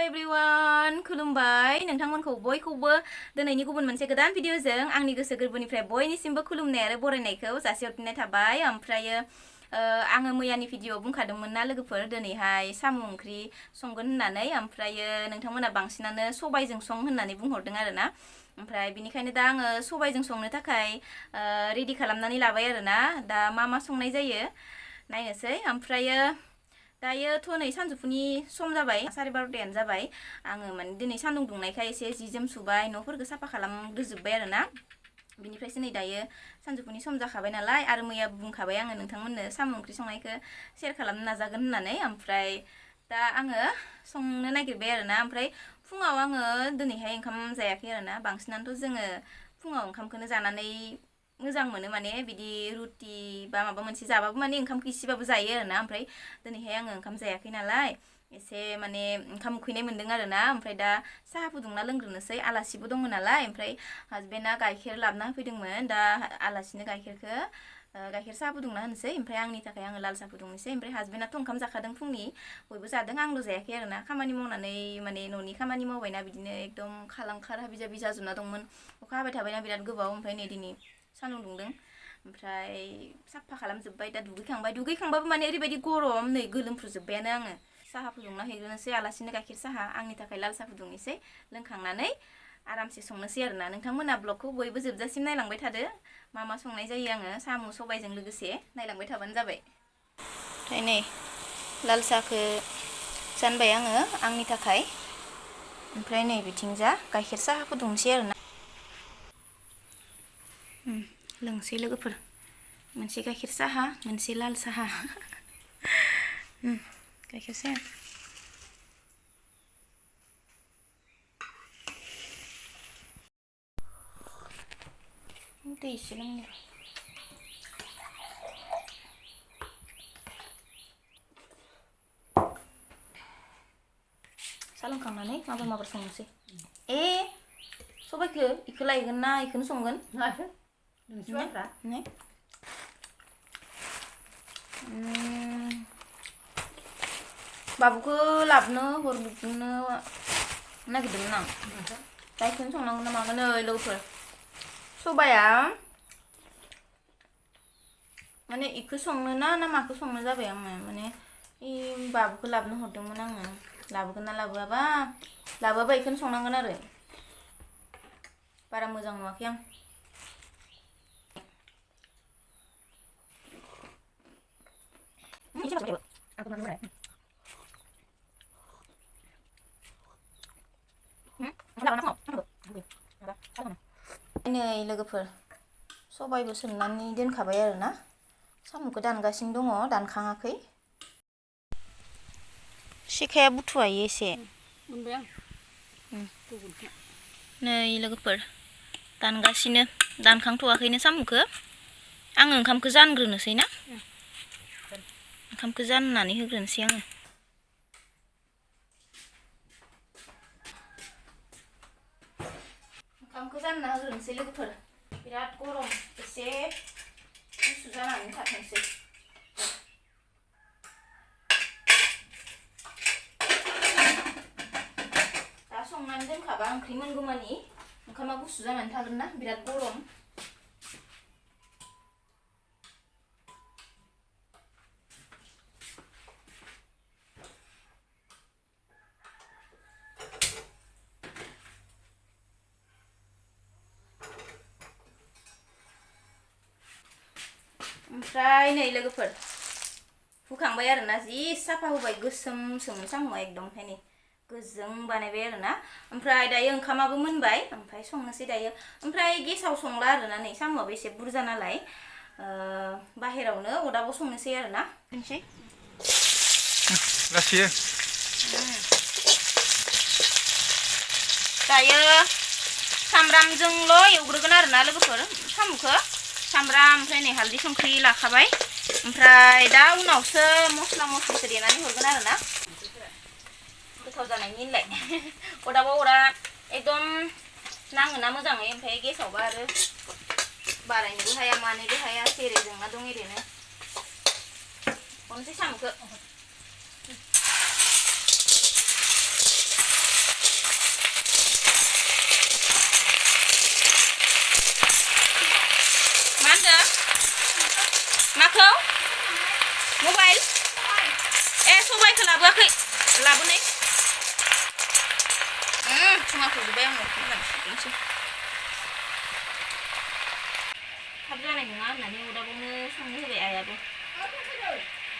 everyone, खुलुमबाय नोंथांमोनखौ बयखौबो दिनैनि गुबुन मोनसे गोदान भिडिअजों आंनि गोसो गोरबोनिफ्राय बयनिसिमबो खुलुमनाय आरो बरायनायखौ जासिहरफिननाय थाबाय। ओमफ्रायो आङो मैयानि भिडिअआव बुंखादोंमोन ना लोगोफोर दिनैहाय साम' ओंख्रि संगोन होननानै, ओमफ्रायो नोंथांमोना बांसिनानो सबायजों सं होननानै बुंहरदों आरोना। ओमफ्राय बिनिखायनो दा आङो सबायजों संनो थाखाय रेडि खालामनानै लाबाय आरोना। दा मा संनाय जायो नायनोसै। ओमफ्रायो दायोथ' नै सानजौफुनि सम जाबाय, 12:30 जाबाय। आङो माने दिनै सान्दुं दुंनायखाय एसे जि जोम सुबाय, न'फोरखौ साफा खालामग्रोजोब्बाय आरोना। बिनिफ्रायसो नै दायो सानजौफुनि सम जाखाबाय नालाय, आरो मैया बुंखाबाय आङो नोंथांमोननो साम' ओंख्रि संनायखौ शेयार खालामनो नाजागोन होननानै। ओमफ्राय दा आङो संनो नागिरबाय आरोना। ओमफ्राय फुङाव आङो दिनैहाय ओंखाम जायाखै आरोना। बांसिनानोथ' जोङो फुङाव ओंखामखौनो जानानै मोजां मोनो, माने बिदि रुटि बा माबा मोनसे जाबाबो माने ओंखामखौ इसेबाबो जायो आरोना। ओमफ्राय दिनैहाय आङो ओंखाम जायाखै नालाय एसे माने ओंखाम उखैनाय मोन्दों आरोना। ओमफ्राय दा साहा फुदुंना लोंग्रोनोसै, आलासिबो दङ नालाय। ओमफ्राय हासबेन्डआ गाइखेर लाबोना होफैदोंमोन, दा आलासिनो गाइखेर साहा फुदुंना होनोसै। ओमफ्राय आंनि थाखाय आङो लाल साहा फुदुंनोसै। ओमफ्राय हासबेन्डआथ' ओंखाम जाखादों फुंनि, बयबो जादों, आंल' जायाखै आरोना। खामानि मावनानै माने न'नि खामानि मावबायना, बिदिनो एकदम खालांखार हाबि जाबि जाजोबना दंमोन। अखा हाबाय थाबायना बिराद गोबाव, ओमफ्राय नै दिनै सान्दुं दुंदों। ओमफ्राय साफा खालामजोब्बाय, दा दुगैखांबाबो माने ओरैबायदि गरम, नै गोलोमफ्रुजोब्बायानो आङो। साहा फुदुंना हैग्रोनोसै आलासिनो गाइखेर साहा, आंनि थाखाय लाल साहा फुदुंनोसै। लोंखांनानै आरामसे संनोसै आरोना। नोंथांमोना ब्लगखौ बयबो जोबजासिम नायलांबाय थादो, मा संनाय जायो आङो साम' सबायजों लोगोसे नायलांबाय थाबानो जाबाय। ओमफ्राय नै लाल साहाखौ जानबाय आङो आंनि थाखाय। ओमफ्राय नै बिथिंजा गाइखेर साहा फुदुंनोसै आरोना। लोंसै लोगोफोर, मोनसे गाइखेर साहा, मोनसे लाल साहा। गाइखेर साहा दै एसे लोंनो। सा लोंखांनानै माबार संनोसै। सबायखौ इखौ लायगोन ना इखौनो संगोन? बाबुखौ लाबोनो हरनो नागिरदोंमोन आं, दा इखौनो संनांगोन ना मागोन। नै लोगोफोर, सबाया माने इखौ संनो ना माखौ संनो जाबाय आङो। माने बाबुखौ लाबोनो हरदोंमोन आङो, लाबोगोन ना लाबोआबा इखौनो संनांगोन आरो। बारा मोजां नुवाखै आं। नै लोगोफोर, सबायबो सोमनानै दोनखाबाय आरोना। साम'खौ दानगासिनो दङ, दानखाङाखै। सिखाया बुथुवायो एसे। नै लोगोफोर, दानगासिनो, दानखांथ'वाखैनो साम'खौ। आङो ओंखामखौ जानग्रोनोसै ना, ओंखामखौ जाननानै होग्रोनोसै आङो। ओंखामखौ जानना होग्रोनोसै लोगोफोर, बिराद गरम, एसे गुसु जानानै थाथोंसै। दा संनानै दोनखाबा ओंख्रि मोनगौमानि ओंखामा गुसु जानानै थागोन ना, बिराद गरम। ओमफ्राय नै लोगोफोर, हुखांबाय आरोना, जि साफा हुबाय, गोसोमसोमोन साम'आ एकदम। ओमफ्राय नै गोजों बानायबाय आरोना। ओमफ्राय दायो ओंखामाबो मोनबाय, ओमफ्राय संनोसै दायो। ओमफ्राय गेसाव संला आरोना, नै साम'आबो एसे बुरजा नालाय बाहेरावनो अदाबाव संनोसै आरोना। दायो सामब्रामजोंल' एवग्रोगोन आरोना लोगोफोर साम'खौ। सामब्राम, ओमफ्राय नै हालदै संख्रि लाखाबाय। ओमफ्राय दा उनावसो मस्ला मस्लिखौ देनानै हरगोन आरोना, गोथाव जानायनि होनलाय। अदाबाव अरा एकदम नाङोना मोजाङै, ओमफ्राय गेसावबा आरो बारायनोबो हाया मानोबो हाया, जेरै जोंना दं एरैनो। हरनोसै साम'खौ। लाबोनाय संना फोजोबबाय आङो मोजांसै थाब जानाय नङा होननानै अदाबावनो संनो होबाय आइयाबो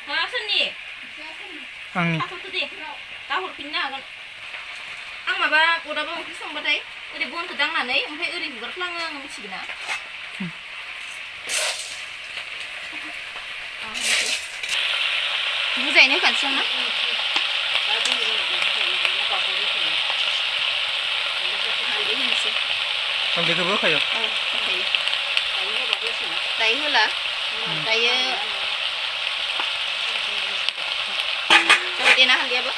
मा सोरनि आंनि थाथ'थो दे दा हरफिननो हागोन आं माबा अदाबाव ओंख्रि संबाथाय ओरै बनखौ दांनानै ओमफ्राय ओरै हुगारफ्लाङो आं मिथिगोना बुजायनो होखानोसै आं ना हालदैखौबो होखायो दायो होला दायो जाबाय दे ना हालदैयाबो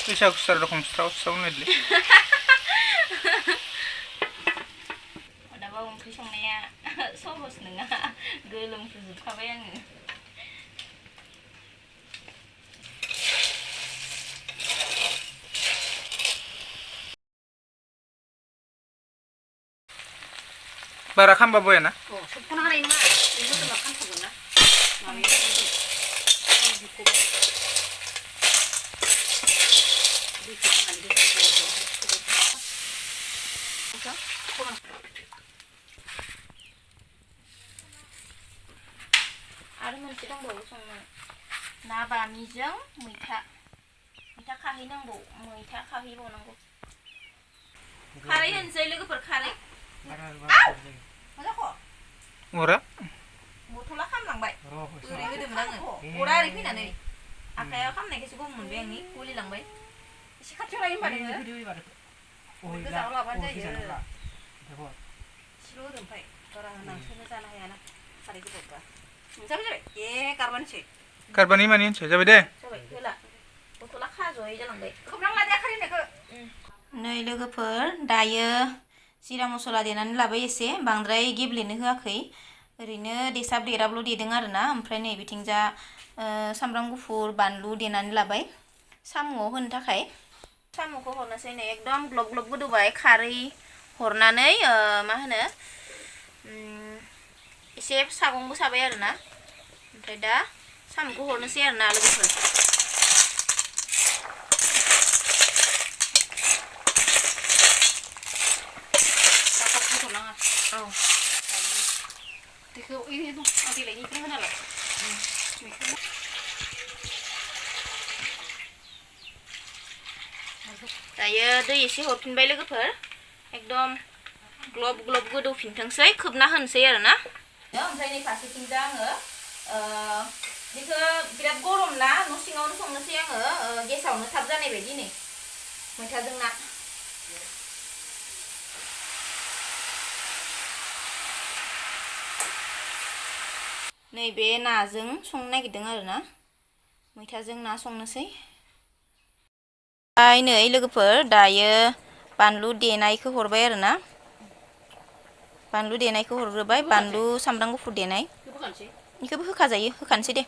बैसागु खुसार रखम स्राव स्राव नायदोलै अदाबाव ओंख्रि संनाया सहस नङा गोलोमफ्रुजोबखाबाय आङो बारा खामबा बयाना सबखौनो हानाय नङा मोदोमा खामथारगोन ना आरो मोनसे दंबावो संनो ना बामिजों मैथा खाहैनांगौ मैथा खाहैबावनांगौ खारै होनसै लोगोफोर खारै अरा बथला खामलांबाय ओरै होदोंमोन आङो अरा ओरै फैनानै आखाइयाव खामनायखायसो गम मोनबाय आंनि गलिलांबाय एसे खाथियाव लायो होनबा नोङो गोजानाव लाबानो जायो एसेल' होदो ओमफ्राय बारा नांसोनो जानो हायाना खारै गोबाबबा जाबाय गारबानोसै गारबानि मानि होनसै जाबाय दे जाबाय होला बथला खाज'यै जालांबाय खोबनांला दे खारै होनायखौ नै लोगोफोर दायो जिरा मस्ला देनानै लाबाय एसे बांद्राय गेब्लेनो होआखै ओरैनो देसाब देराबल' देदों आरोना ओमफ्राय नै बिथिंजा सामब्राम गुफुर बानलु देनानै लाबाय साम'आव होनो थाखाय साम'खौ हरनोसै नै एकदम ग्लब ग्लब गोदौबाय खारै हरनानै मा होनो एसे सागंबो साबाय आरोना ओमफ्राय दा साम'खौ हरनोसै आरोना लोगोफोर औ दैखौ ओइ दं आं देलायनिफ्राय होनाला दायो दै एसे हरफिनबाय लोगोफोर एकदम ग्लब ग्लब गोदौफिनथोंसै खोबना होनोसै आरोना ओमफ्राय नै फारसेथिंजा आङो बेखौ बिराद गरम ना न' सिङावनो संनोसै आङो गेसावनो थाब जानाय बायदि नै मैथाजों ना नैबे नाजों संनो नागिरदों आरोना मैथाजों ना संनोसै नै लोगोफोर दायो बानलु देनायखौ हरबाय आरोना बानलु देनायखौ हरग्रोबाय बानलु सामब्राम गुफुर देनाय बेखौबो होखाजायो होखानोसै दे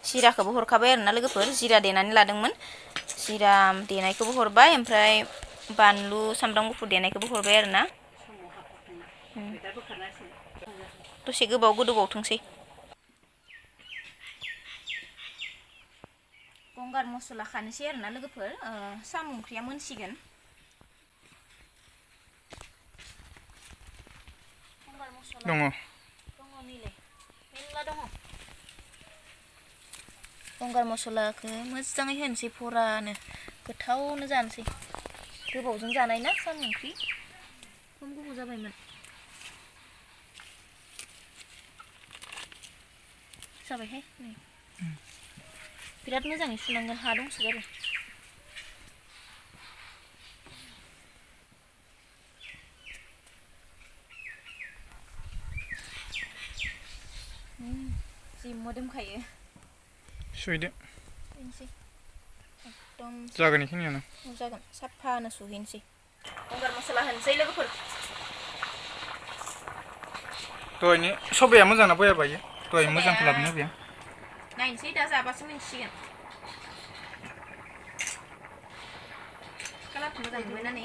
जिराखौबो हरखाबाय आरोना लोगोफोर जिरा देनानै लादोंमोन जिरा देनायखौबो हरबाय ओमफ्राय बानलु सामब्राम गुफुर देनायखौबो हरबाय आरोना दसे गोबाव गोदौबावथोंसै गंगार मस्ला खानोसै आरोना लोगोफोर साम' ओंख्रिया मोनसिगोन गंगार मस्ला दङ नैलाय मेरला दङ गंगार मस्लाखौ मोजाङै होनोसै फरानो गोथावनो जानोसै गोबावजों जानाय ना साम' ओंख्रि खम गोबाव जाबायमोन जाबायहाय नै बिराद मोजाङै सुनांगोन हा दंसोगारो जि मोदोमखायो सुइदो एकदम जागोन बेखिनियानो जागोन साफानो सुहैनोसै गंगार मस्ला होनोसै लोगोफोर दहायनि सबाया मोजां ना बया बायो दहाय मोजांखौ लाबोनो होबाय नायनोसै दा जाबासो मिन्थिसिगोन कालारखौ मोजां नुबायना नै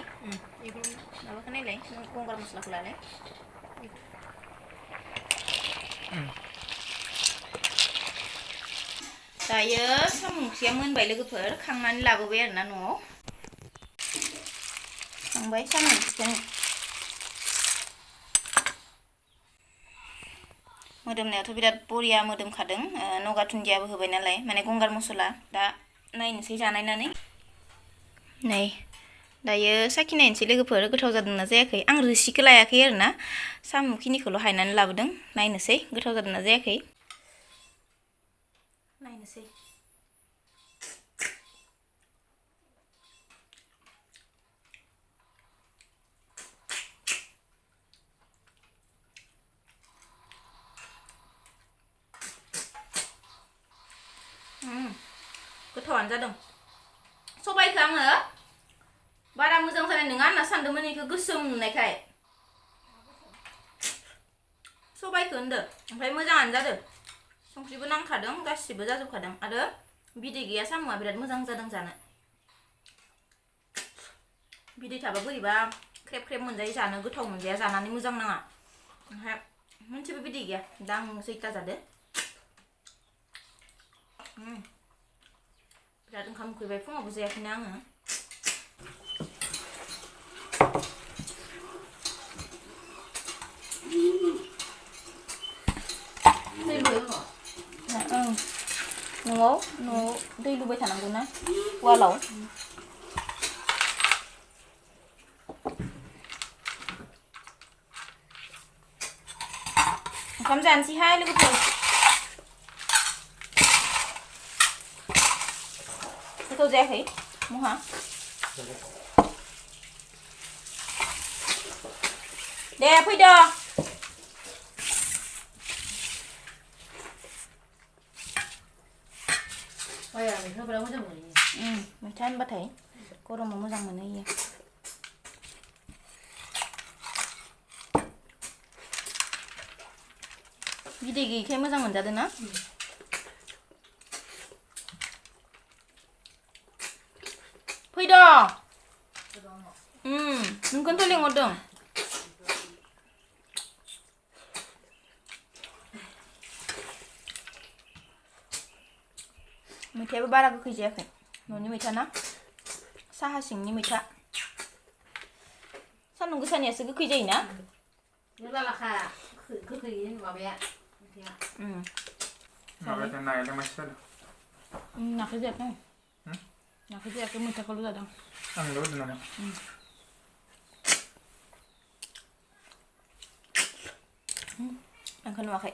माबाखौ नायलाय गंगार मस्लाखौ लालाय दायो साम' ओंख्रिया मोनबाय लोगोफोर खांनानै लाबोबाय आरोना न'आव खांबाय साम' ओंख्रिखौ मोदोमनायावथ' बिराद बरिया मोदोमखादों नगा दुन्दियाबो होबाय नालाय माने गंगार मसला दा नायनोसै जानायनानै नै दायो साखिनायनोसै लोगोफोर गोथाव जादोंना जायाखै आं रोसिखौ लायाखै आरोना साम'खिनिखौल' हायनानै लाबोदों नायनोसै गोथाव जादोंना जायाखै नायनोसै गोथावानो जादों सबाइखौ आङो बारा मोजां जानाय नङा होनना सानदोंमोन बेखौ गोसोम नुनायखाय सबाइखौ होनदो ओमफ्राय मोजाङानो जादों संख्रिबो नांखादों गासिबो जाजोबखादों आरो बिदै गैया साम'आ बिराद मोजां जादों जानो बिदै थाबा बोरैबा ख्रेब ख्रेब मोनजायो जानो गोथाव मोनजाया जानानै मोजां नाङा ओमफ्राय मोनसेबो बिदै गैया दा आं जैता जादो बिराद ओंखाम उखैबाय फुङावबो जायाखैना आङो न'आव दै लुबाय थानांगौ ना वालाव ओंखाम जानोसैहाय लोगोफोर गोथाव जायाखै महा दे फैदो मैथा होनबाथाय गरमाव मोजां मोनो इयो बिदै गैयैखाय मोजां मोनजादों ना फैदो नोंखौनोथ' लिंहरदों मैथायाबो बारा गोखै जायाखै न'नि मैथा ना साहा सिंनि मैथा सान्दुं गोसानियासो गोखै जायोना नाखौ जायाखै नाखौ जायाखै मैथाखौल' जादों आंल' होदों नामा आंखौ नुवाखै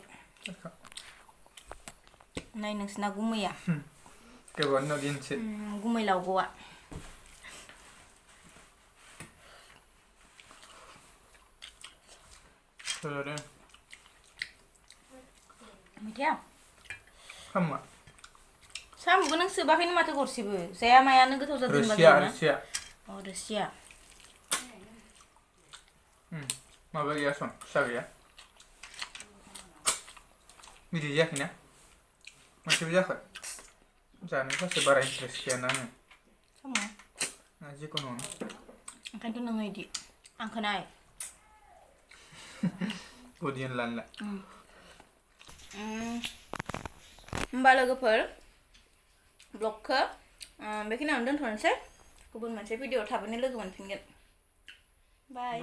नाय नोंसिना गुमैया गोबां दिनसो गुमै लावगौआ मैथाया साम'खौ नों सोबाखैनो माथो गरसेबो जाया मायानो गोथाव जादों रोसिया माबा गैया सन फिसा गैया बिदि जायाखैना मोनसेबो जायाखै जानो फारसे बारा इन्टारेस्ट गैयाना आङो साम'आ जिखुनु ओंखायनोथ' नोङो इदि आंखौ नाय गुदियन लानला होमबा लोगोफोर ब्लगखौ बेखिनियावनो दोनथ'नोसै गुबुन मोनसे भिडिअ थाबैनो लोगो मोनफिनगोन बाय